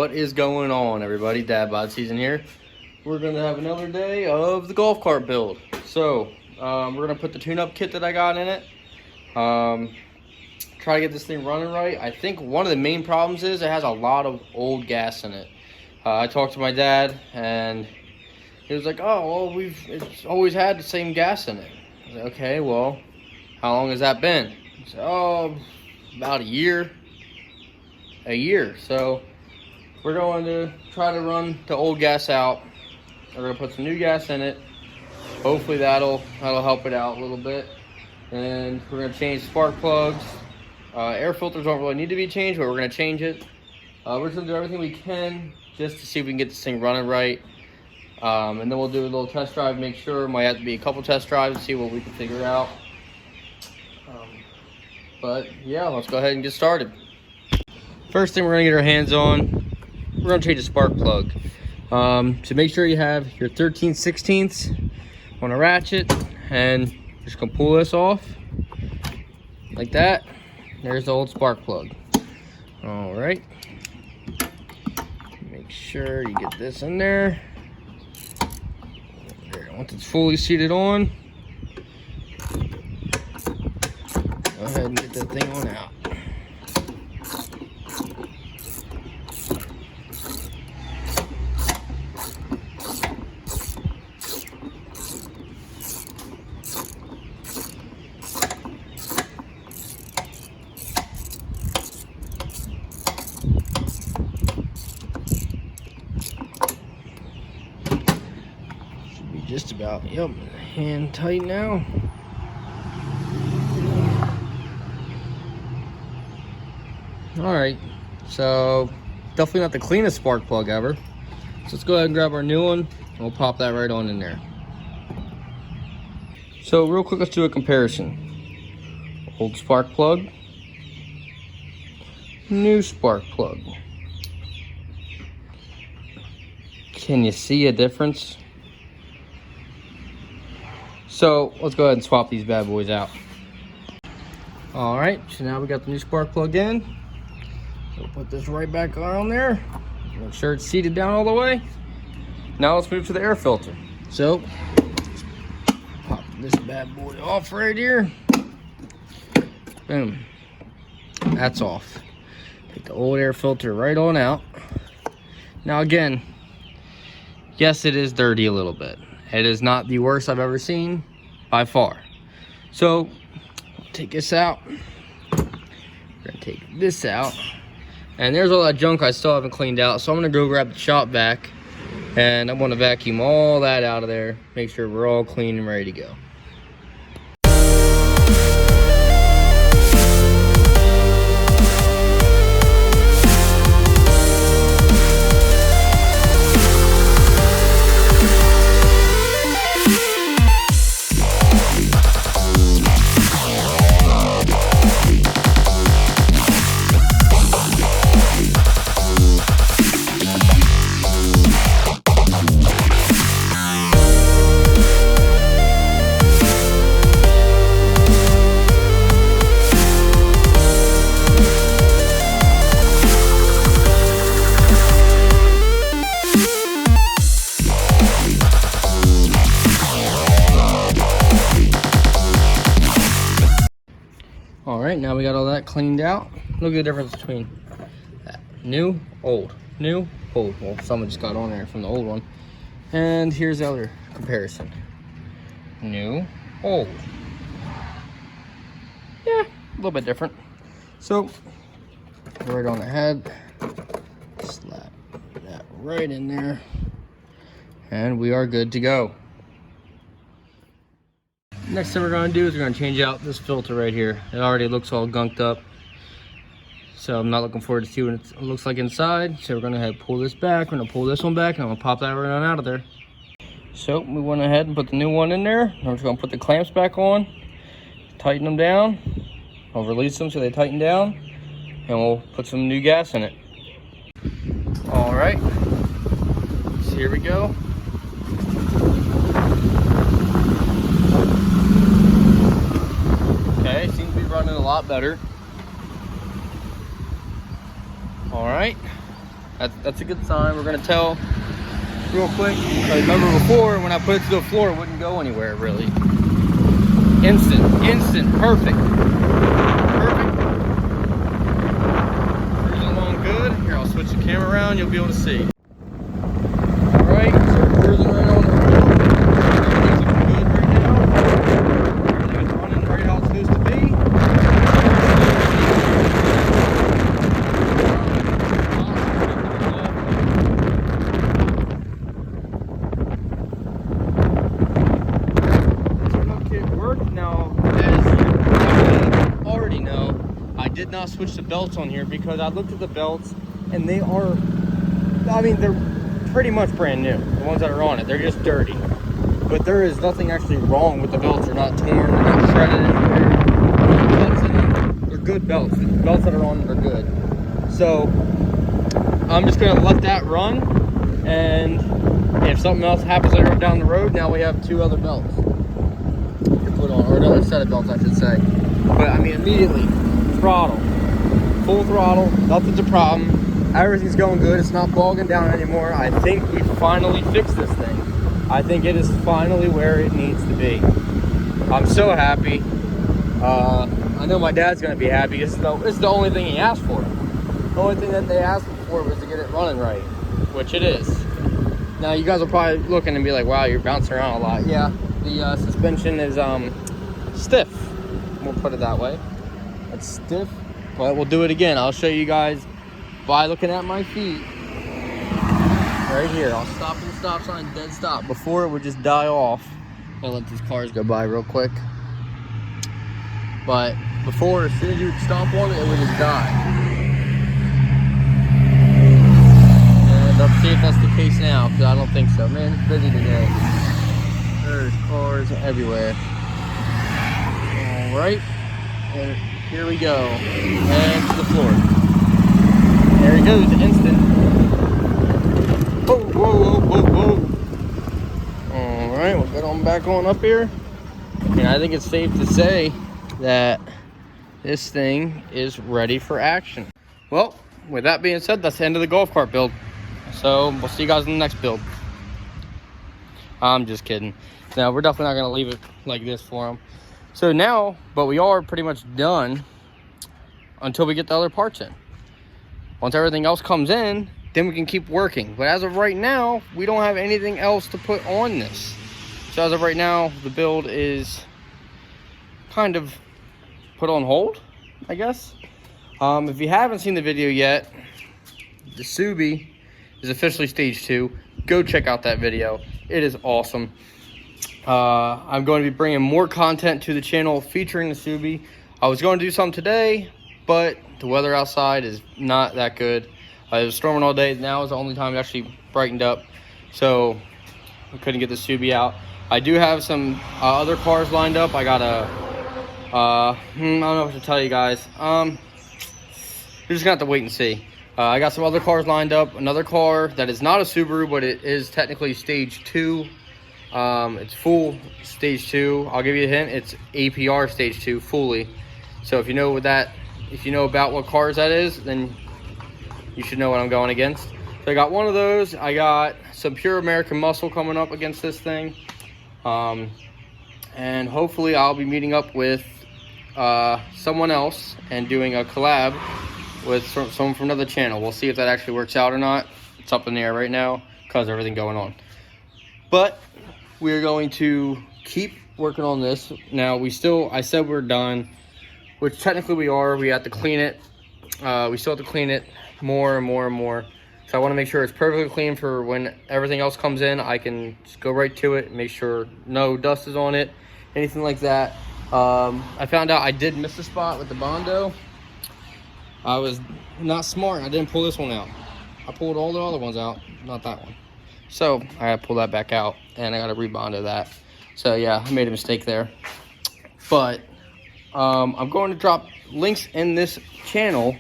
What is going on, everybody? Dad Bod Season here. We're gonna have another day of the golf cart build. So we're gonna put the tune-up kit that I got in it. Try to get this thing running right. I think one of the main problems is it has a lot of old gas in it. I talked to my dad and he was like, "Oh, well, it's always had the same gas in it." I was like, "Okay, well, how long has that been?" He said, "Oh, about a year." So we're going to try to run the old gas out. We're gonna put some new gas in it. Hopefully that'll help it out a little bit. And we're gonna change spark plugs. Air filters don't really need to be changed, but we're gonna change it. We're just gonna do everything we can just to see if we can get this thing running right. And then we'll do a little test drive, make sure. Might have to be a couple test drives to see what we can figure out. But yeah, let's go ahead and get started. First thing we're gonna get our hands on, we're gonna change the spark plug. So make sure you have your 13/16 on a ratchet, and just gonna pull this off like that. There's the old spark plug. All right, make sure you get this in there. Once it's fully seated on, go ahead and get that thing on out. Just about, yep, hand tight now. All right, so definitely not the cleanest spark plug ever. So let's go ahead and grab our new one and we'll pop that right on in there. So real quick, let's do a comparison. Old spark plug, new spark plug. Can you see a difference? So let's go ahead and swap these bad boys out. All right, so now we got the new spark plug in. We'll put this right back on there. Make sure it's seated down all the way. Now let's move to the air filter. So pop this bad boy off right here. Boom, that's off. Take the old air filter right on out. Now again, yes, it is dirty a little bit. It is not the worst I've ever seen, by far. So, take this out. We're gonna take this out. And there's all that junk I still haven't cleaned out. So I'm gonna go grab the shop vac. And I'm gonna vacuum all that out of there. Make sure we're all clean and ready to go. All right, now we got all that cleaned out. Look at the difference between that. New, old, new, old. Well, someone just got on there from the old one. And here's the other comparison. New, old. Yeah, a little bit different. So, right on the head, slap that right in there, and we are good to go. Next thing we're going to do is we're going to change out this filter right here. It already looks all gunked up, so I'm not looking forward to see what it looks like inside. So we're going to pull this back. We're going to pull this one back, and I'm going to pop that right on out of there. So we went ahead and put the new one in there. We're just going to put the clamps back on, tighten them down. I'll release them so they tighten down, and we'll put some new gas in it. All right, so here we go. Okay, seems to be running a lot better. All right, That's a good sign. We're gonna tell real quick. Remember before when I put it to the floor, it wouldn't go anywhere really. Instant, perfect. Cruising along good. Here, I'll switch the camera around. You'll be able to see. All right, so we're cruising right on the road. Everything's looking good right now. Everything is running right how it's supposed to be. Now, as you already know, I did not switch the belts on here because I looked at the belts and they are, I mean, they're pretty much brand new. The ones that are on it, they're just dirty. But there is nothing actually wrong with the belts. They're not torn, they're not shredded anywhere. They're good belts. The belts that are on them are good. So I'm just gonna let that run, and if something else happens later down the road, now we have 2 other belts to put on, or another set of belts I should say. But I mean, immediately throttle, full throttle, nothing's a problem, everything's going good, it's not bogging down anymore. I think we finally fixed this thing. I think it is finally where it needs to be. I'm so happy. I know my dad's gonna be happy. This is the only thing he asked for. The only thing that they asked for was to get it running right, which it is. Now you guys are probably looking and be like, wow, you're bouncing around a lot. Yeah, the suspension is stiff, we'll put it that way. It's stiff, but we'll do it again. I'll show you guys by looking at my feet right here. I'll stop at the stop sign, dead stop. Before it would just die off. I'll let these cars go by real quick. But before, as soon as you stomp on it, it would just die. And let's see if that's the case now, because I don't think so. Man, it's busy today. There's cars everywhere. All right, and here we go. And to the floor. There he goes, instant. Whoa, whoa, whoa, whoa, whoa. All right, we'll get on back on up here. And I think it's safe to say that this thing is ready for action. Well, with that being said, that's the end of the golf cart build. So we'll see you guys in the next build. I'm just kidding. No, we're definitely not gonna leave it like this for them. So now, but we are pretty much done until we get the other parts in. Once everything else comes in, then we can keep working. But as of right now, we don't have anything else to put on this. So as of right now, the build is kind of put on hold, I guess. If you haven't seen the video yet, the Subi is officially stage 2. Go check out that video. It is awesome. I'm going to be bringing more content to the channel featuring the Subi. I was going to do some today, but the weather outside is not that good. It was storming all day. Now is the only time it actually brightened up, so we couldn't get the Subi out. I do have some other cars lined up. I got a I don't know what to tell you guys. You're just gonna have to wait and see. I got some other cars lined up. Another car that is not a Subaru, but it is technically stage 2. It's full stage 2. I'll give you a hint. It's APR stage 2 fully. So if you know what that, if you know about what cars that is, then you should know what I'm going against. So I got one of those. I got some Pure American Muscle coming up against this thing. And hopefully I'll be meeting up with someone else and doing a collab with someone from another channel. We'll see if that actually works out or not. It's up in the air right now because of everything going on. But we're going to keep working on this. Now I said we're done, which technically we are. We have to clean it. We still have to clean it more and more and more. So I want to make sure it's perfectly clean for when everything else comes in. I can just go right to it, make sure no dust is on it, anything like that. I found out I did miss a spot with the Bondo. I was not smart. I didn't pull this one out. I pulled all the other ones out, not that one. So I gotta pull that back out, and I gotta re-Bondo that. So yeah, I made a mistake there. But I'm going to drop links in this channel,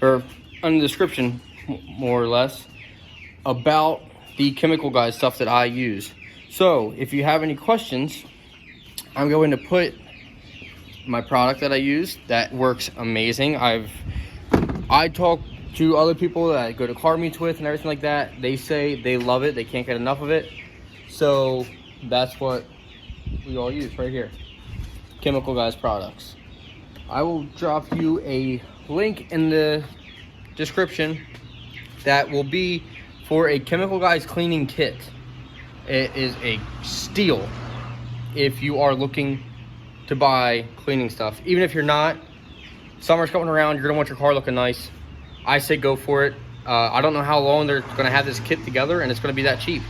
or in the description, more or less, about the Chemical Guys stuff that I use. So if you have any questions, I'm going to put my product that I use that works amazing. I talk to other people that I go to car meets with and everything like that, they say they love it. They can't get enough of it. So that's what we all use right here. Chemical Guys products. I will drop you a link in the description that will be for a Chemical Guys cleaning kit. It is a steal if you are looking to buy cleaning stuff. Even if you're not, summer's coming around, you're gonna want your car looking nice. I say go for it. I don't know how long they're gonna have this kit together, and it's gonna be that cheap.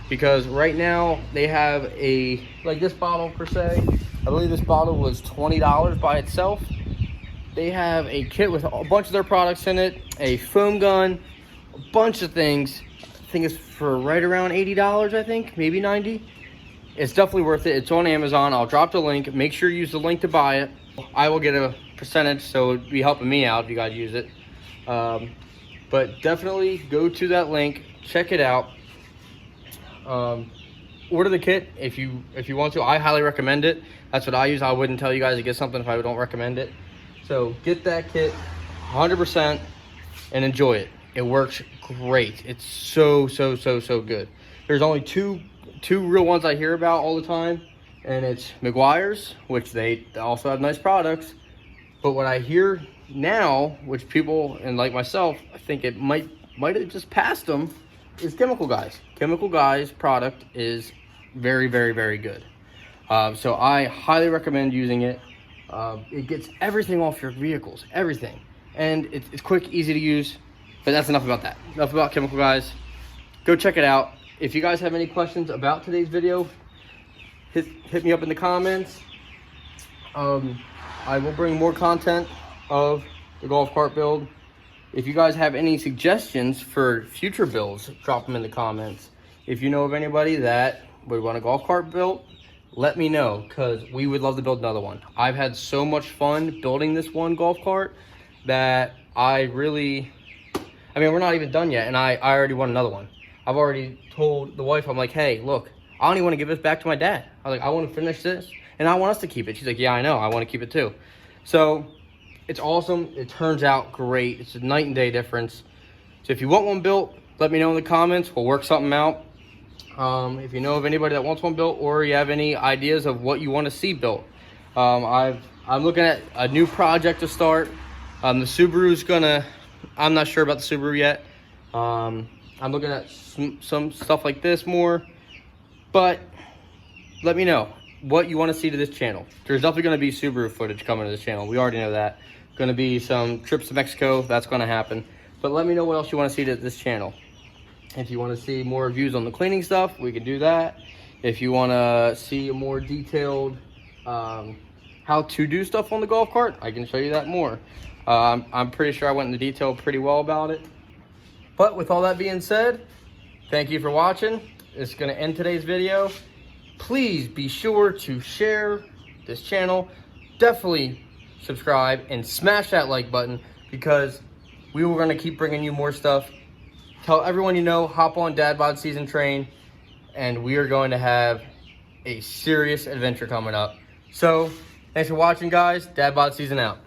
Because right now they have like this bottle per se, I believe this bottle was $20 by itself. They have a kit with a bunch of their products in it, a foam gun, a bunch of things. I think it's for right around $80, I think, maybe 90. It's definitely worth it. It's on Amazon. I'll drop the link. Make sure you use the link to buy it. I will get a percentage, so it'd be helping me out if you guys use it. But definitely go to that link, check it out. Order the kit if you want to. I highly recommend it. That's what I use. I wouldn't tell you guys to get something if I don't recommend it. So get that kit 100% and enjoy it. It works great. It's so good. There's only two real ones I hear about all the time, and it's Meguiar's, which they also have nice products. But what I hear now, which people and like myself, I think it might have just passed them, is Chemical Guys. Chemical Guys product is very good. So I highly recommend using it. It gets everything off your vehicles, everything, and it's quick, easy to use. But that's enough about that. Enough about Chemical Guys. Go check it out. If you guys have any questions about today's video, hit me up in the comments. I will bring more content of the golf cart build. If you guys have any suggestions for future builds, drop them in the comments. If you know of anybody that would want a golf cart built, let me know, because we would love to build another one. I've had so much fun building this one golf cart that I mean, we're not even done yet, and I already want another one. I've already told the wife, I'm like, hey, look, I don't even want to give this back to my dad. I was like, I want to finish this, and I want us to keep it. She's like, yeah, I know, I want to keep it too. So it's awesome. It turns out great. It's a night and day difference. So if you want one built, let me know in the comments. We'll work something out. If you know of anybody that wants one built, or you have any ideas of what you want to see built, I'm looking at a new project to start. The Subaru's I'm not sure about the Subaru yet. I'm looking at some stuff like this more, but let me know what you want to see to this channel. There's definitely going to be Subaru footage coming to this channel. We already know that. Going to be some trips to Mexico. That's going to happen. But let me know what else you want to see to this channel. If you want to see more reviews on the cleaning stuff, we can do that. If you want to see a more detailed how to do stuff on the golf cart, I can show you that more. I'm pretty sure I went into detail pretty well about it. But with all that being said, thank you for watching. It's going to end today's video. Please be sure to share this channel. Definitely subscribe and smash that like button, because we were going to keep bringing you more stuff. Tell everyone you know, hop on Dad Bod Season Train, and we are going to have a serious adventure coming up. So, thanks for watching, guys. Dad Bod Season out.